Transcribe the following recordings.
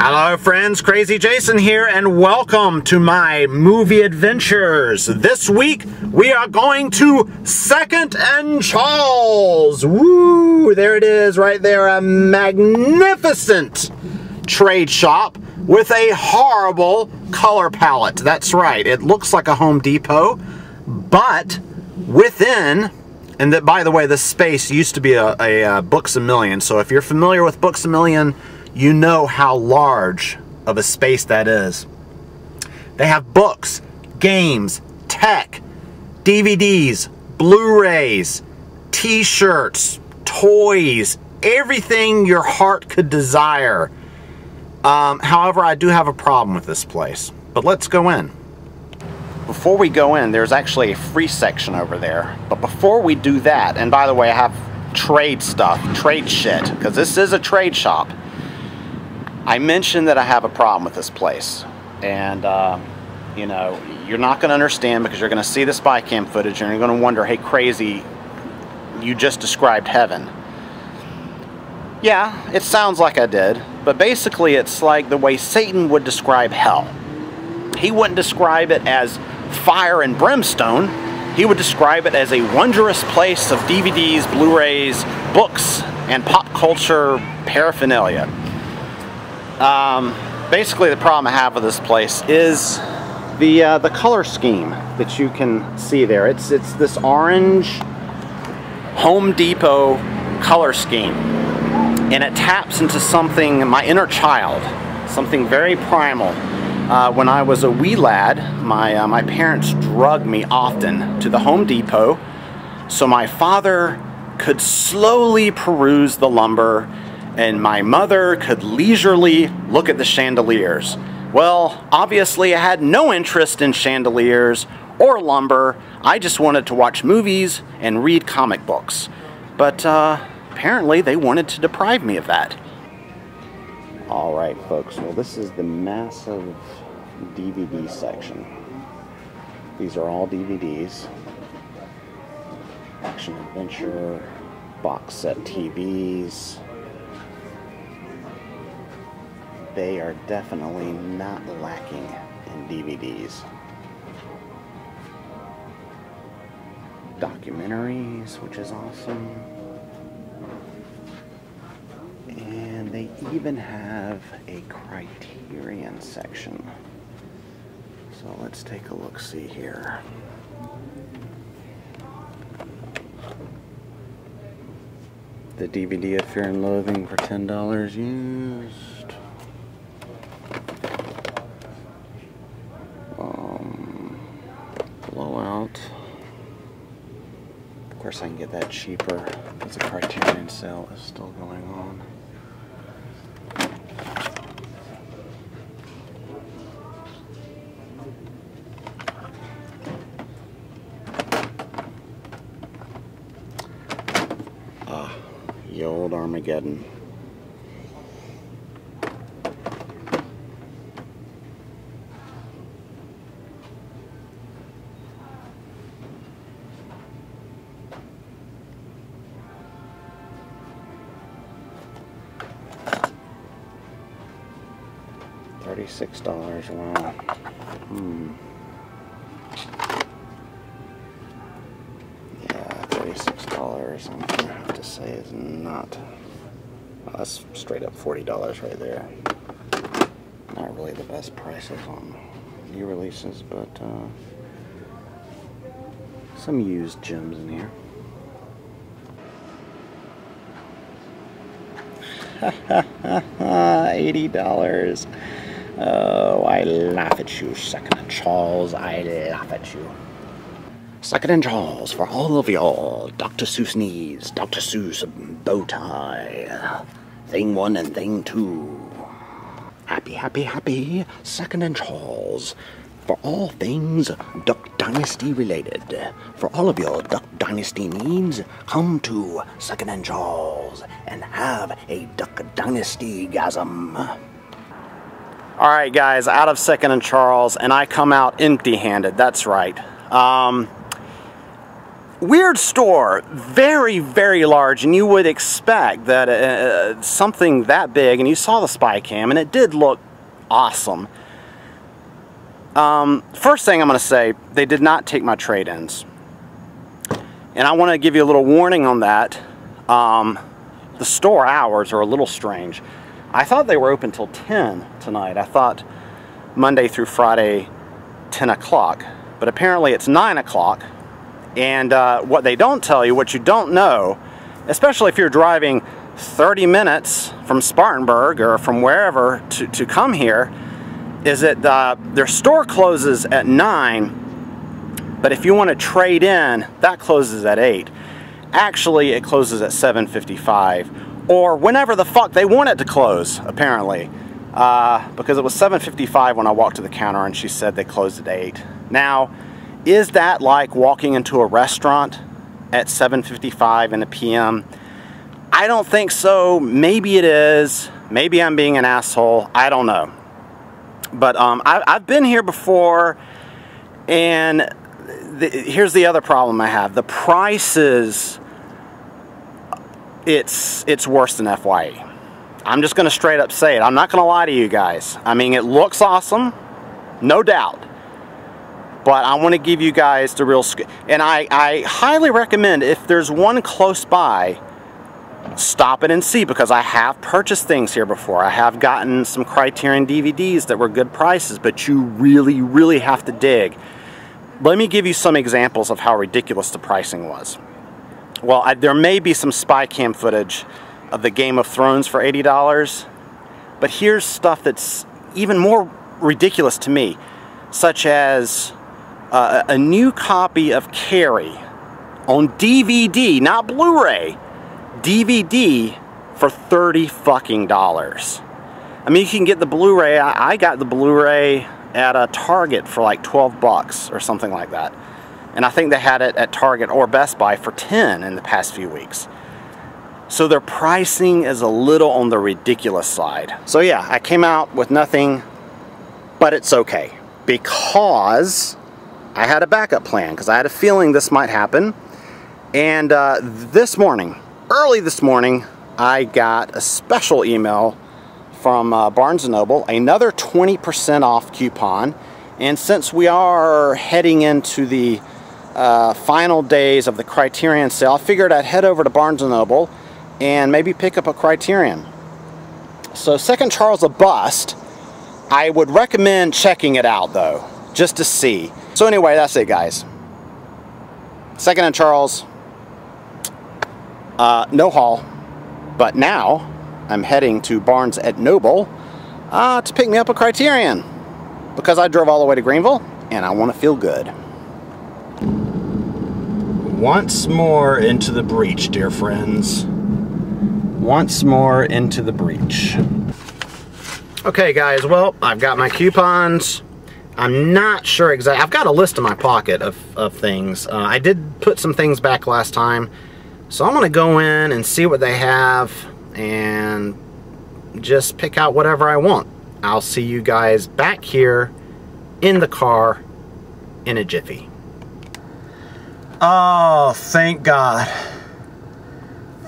Hello friends, Crazy Jason here, and welcome to my movie adventures. This week we are going to 2nd and Charles. Woo! There it is right there, a magnificent trade shop with a horrible color palette. That's right, it looks like a Home Depot, but within, and that, by the way, this space used to be a Books A Million, so if you're familiar with Books A Million, you know how large of a space that is. They have books, games, tech, DVDs, Blu-rays, t-shirts, toys, everything your heart could desire. However, I do have a problem with this place, but let's go in. Before we go in, there's actually a free section over there. But before we do that, and by the way, I have trade stuff, trade shit, because this is a trade shop. I mentioned that I have a problem with this place, and you know, you're not going to understand because you're going to see the spy cam footage and you're going to wonder, hey, Crazy, you just described heaven. Yeah, it sounds like I did, but basically it's like the way Satan would describe hell. He wouldn't describe it as fire and brimstone. He would describe it as a wondrous place of DVDs, Blu-rays, books, and pop culture paraphernalia. Basically, the problem I have with this place is the color scheme that you can see there. It's this orange Home Depot color scheme, and it taps into something, my inner child, something very primal. When I was a wee lad, my parents drugged me often to the Home Depot so my father could slowly peruse the lumber and my mother could leisurely look at the chandeliers. Well, obviously I had no interest in chandeliers or lumber. I just wanted to watch movies and read comic books. But apparently they wanted to deprive me of that. Alright folks, well this is the massive DVD section. These are all DVDs. Action adventure, box set TVs. They are definitely not lacking in DVDs. Documentaries, which is awesome. And they even have a Criterion section. So let's take a look-see here. The DVD of Fear and Loathing for $10 used. Blowout. Of course I can get that cheaper because the Criterion sale is still going on. Ye old Armageddon. $36, wow. Yeah, $36, I'm gonna have to say is not, well, that's straight up $40 right there. Not really the best prices on new releases, but some used gems in here. $80. Oh, I laugh at you, 2nd and Charles. I laugh at you. 2nd and Charles, for all of your Dr. Seuss needs. Dr. Seuss bow tie. Thing 1 and thing 2. Happy, happy, happy 2nd and Charles. For all things Duck Dynasty related. For all of your Duck Dynasty needs, come to 2nd and Charles and have a Duck Dynasty-gasm. Alright guys, out of 2nd and Charles, and I come out empty-handed, that's right. weird store, very, very large, and you would expect that something that big, and you saw the spy cam, and it did look awesome. First thing I'm going to say, they did not take my trade-ins. And I want to give you a little warning on that. The store hours are a little strange. I thought they were open till 10 tonight. I thought Monday through Friday, 10 o'clock. But apparently it's 9 o'clock. And what they don't tell you, what you don't know, especially if you're driving 30 minutes from Spartanburg or from wherever to come here, is that their store closes at 9, but if you want to trade in, that closes at 8. Actually, it closes at 7:55, or whenever the fuck they want it to close, apparently. Because it was 7:55 when I walked to the counter and she said they closed at 8. Now, is that like walking into a restaurant at 7:55 in the PM? I don't think so. Maybe it is. Maybe I'm being an asshole. I don't know. But I've been here before, and here's the other problem I have. The prices, it's worse than FYE. I'm just going to straight up say it. I'm not going to lie to you guys. I mean, it looks awesome, no doubt. But I want to give you guys the real... And I highly recommend, if there's one close by, stop it and see, because I have purchased things here before. I have gotten some Criterion DVDs that were good prices, but you really, really have to dig. Let me give you some examples of how ridiculous the pricing was. Well, there may be some spy cam footage of the Game of Thrones for $80, but here's stuff that's even more ridiculous to me, such as a new copy of Carrie on DVD, not Blu-ray, DVD for $30 fucking. I mean, you can get the Blu-ray. I got the Blu-ray at a Target for like 12 bucks or something like that. And I think they had it at Target or Best Buy for 10 in the past few weeks. So their pricing is a little on the ridiculous side. So yeah, I came out with nothing, but it's okay, because I had a backup plan, because I had a feeling this might happen. And this morning, early this morning, I got a special email from Barnes & Noble, another 20% off coupon. And since we are heading into the final days of the Criterion sale, I figured I'd head over to Barnes & Noble and maybe pick up a Criterion. So Second Charles a bust. I would recommend checking it out though, just to see. So anyway, that's it guys. Second and Charles, no haul, but now I'm heading to Barnes & Noble to pick me up a Criterion, because I drove all the way to Greenville and I want to feel good. Once more into the breach, dear friends. Once more into the breach. Okay guys, well, I've got my coupons. I'm not sure exactly. I've got a list in my pocket of things. I did put some things back last time. So I'm going to go in and see what they have and just pick out whatever I want. I'll see you guys back here in the car in a jiffy. Oh, thank God.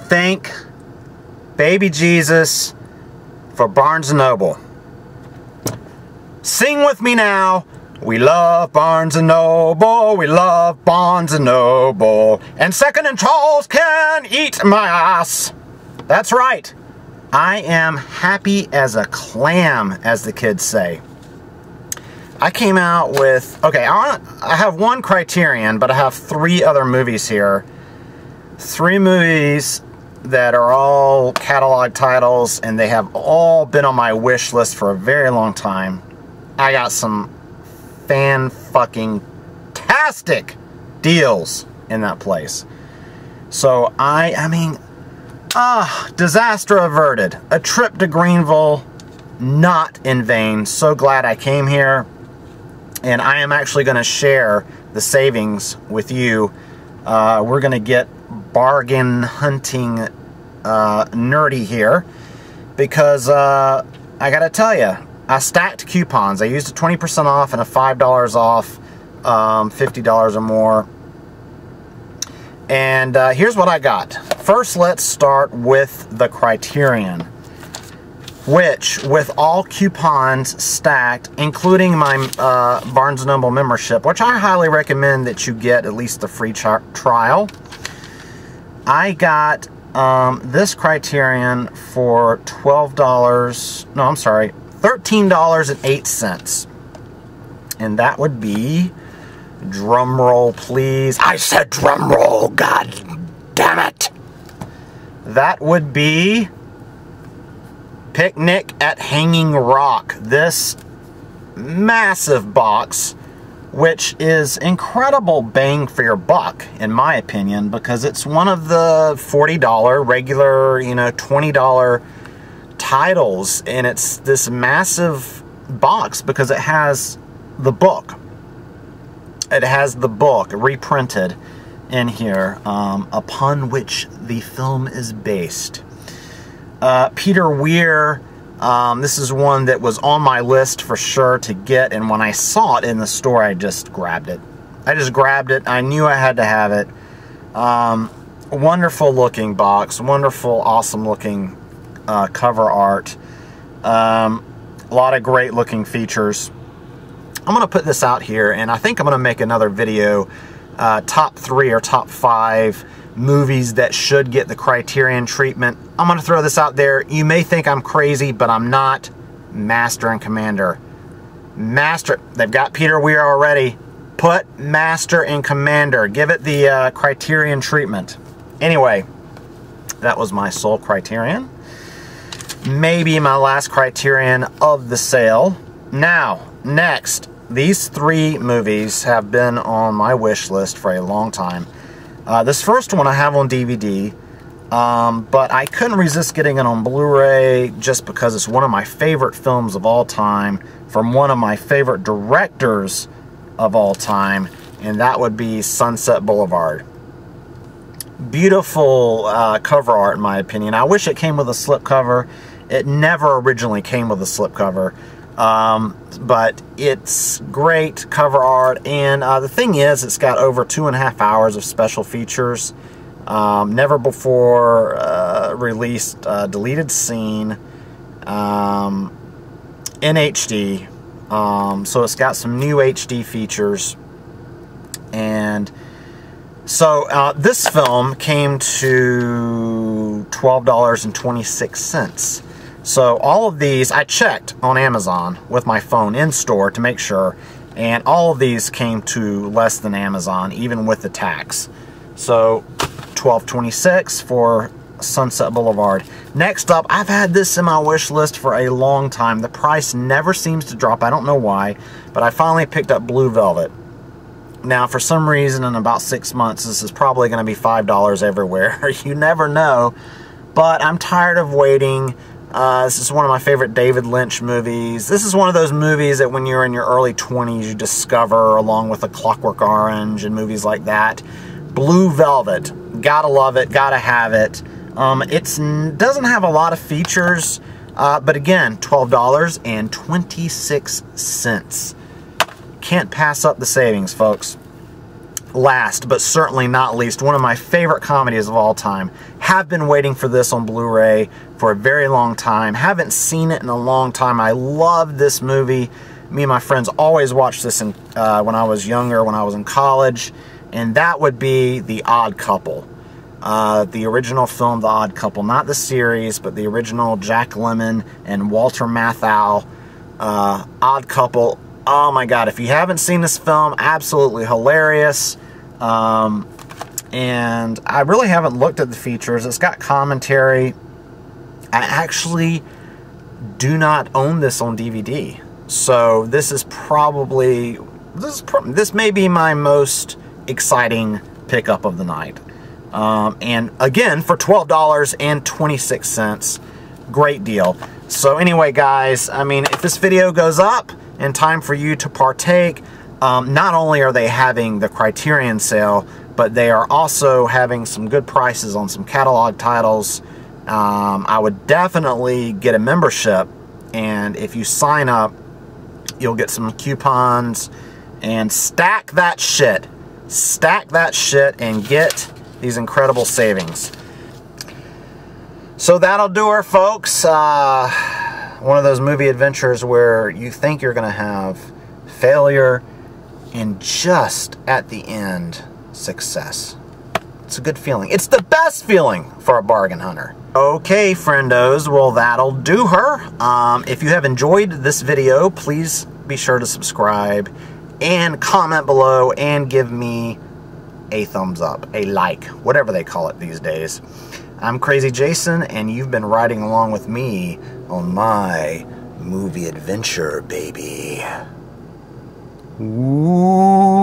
Thank baby Jesus for Barnes & Noble. Sing with me now. We love Barnes & Noble, we love Barnes & Noble, and Second and Charles can eat my ass. That's right. I am happy as a clam, as the kids say. I came out with, okay, I have one Criterion, but I have 3 other movies here. 3 movies that are all catalog titles, and they have all been on my wish list for a very long time. I got some fan-fucking-tastic deals in that place. So I mean, disaster averted. A trip to Greenville, not in vain. So glad I came here. And I am actually going to share the savings with you. We're going to get bargain hunting nerdy here. Because I got to tell you, I stacked coupons. I used a 20% off and a $5 off, $50 or more. And here's what I got. First, let's start with the Criterion, which, with all coupons stacked, including my Barnes & Noble membership, which I highly recommend that you get at least the free trial, I got this Criterion for $13.08. And that would be, drum roll please, I said drum roll, god damn it, that would be Picnic at Hanging Rock. This massive box, which is incredible bang for your buck, in my opinion, because it's one of the $40 regular, $20 titles, and it's this massive box because it has the book. It has the book reprinted in here, upon which the film is based. Peter Weir, this is one that was on my list for sure to get, and when I saw it in the store, I just grabbed it. I knew I had to have it. Wonderful looking box, wonderful, awesome looking cover art. A lot of great looking features. I'm going to put this out here, and I think I'm going to make another video, top 3 or top 5 movies that should get the Criterion treatment. I'm going to throw this out there. You may think I'm crazy, but I'm not. Master and Commander. Master, they've got Peter Weir already. Put Master and Commander. Give it the Criterion treatment. Anyway, that was my sole Criterion. Maybe my last Criterion of the sale. Now, next, these 3 movies have been on my wish list for a long time. This first one I have on DVD, but I couldn't resist getting it on Blu-ray just because it's one of my favorite films of all time from one of my favorite directors of all time, and that would be Sunset Boulevard. Beautiful cover art, in my opinion. I wish it came with a slipcover. It never originally came with a slipcover. But it's great cover art, and the thing is, it's got over 2.5 hours of special features, never before released deleted scene, in HD, so it's got some new HD features. And so this film came to $12.26. So all of these, I checked on Amazon with my phone in store to make sure, and all of these came to less than Amazon, even with the tax. So $12.26 for Sunset Boulevard. Next up, I've had this in my wish list for a long time. The price never seems to drop. I don't know why, but I finally picked up Blue Velvet. Now, for some reason, in about 6 months, this is probably going to be $5 everywhere. You never know, but I'm tired of waiting. This is one of my favorite David Lynch movies. This is one of those movies that when you're in your early 20s, you discover, along with A Clockwork Orange and movies like that. Blue Velvet. Gotta love it. Gotta have it. It doesn't have a lot of features, but again, $12.26. Can't pass up the savings, folks. Last, but certainly not least, one of my favorite comedies of all time. Have been waiting for this on Blu-ray for a very long time. Haven't seen it in a long time. I love this movie. Me and my friends always watched this when I was younger, when I was in college, and that would be The Odd Couple. The original film, The Odd Couple. Not the series, but the original Jack Lemmon and Walter Matthau Odd Couple. Oh my God, if you haven't seen this film, absolutely hilarious. And I really haven't looked at the features. It's got commentary. I actually do not own this on DVD. So this is probably, this may be my most exciting pickup of the night. And again, for $12.26, great deal. So anyway, guys, I mean, if this video goes up in time for you to partake, not only are they having the Criterion sale, but they are also having some good prices on some catalog titles. I would definitely get a membership, and if you sign up, you'll get some coupons, and stack that shit. Stack that shit and get these incredible savings. So that'll do her, folks. One of those movie adventures where you think you're going to have failure and just at the end, success. It's a good feeling. It's the best feeling for a bargain hunter. Okay, friendos, well, that'll do her. If you have enjoyed this video, please be sure to subscribe and comment below and give me a thumbs up, a like, whatever they call it these days. I'm Crazy Jason, and you've been riding along with me on my movie adventure, baby. Ooh.